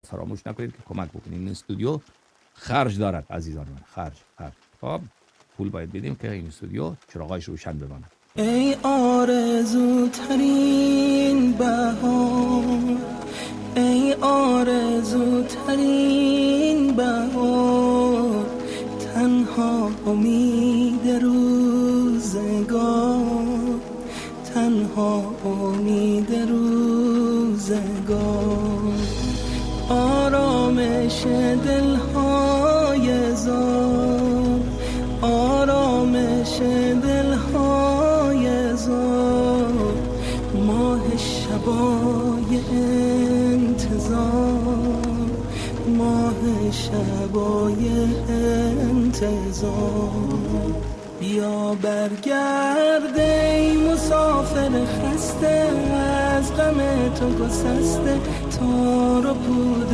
فراموش نکنید که کمک بکنید. این استودیو خرج دارد عزیزان من، خرج. خب پول باید بدیم که این استودیو چراغایش روشن بمانه. ای آرزوترین بهار، ای آرزوترین بهار، تنها امید روزگار، تنها امید روزگار، آرامش دلهای زار، آرامش دلهای زار، ماه شبای انتظار، ماه شبای انتظار. بیا برگرد ای مسافر خسته، از غم تو گسسته تار و پود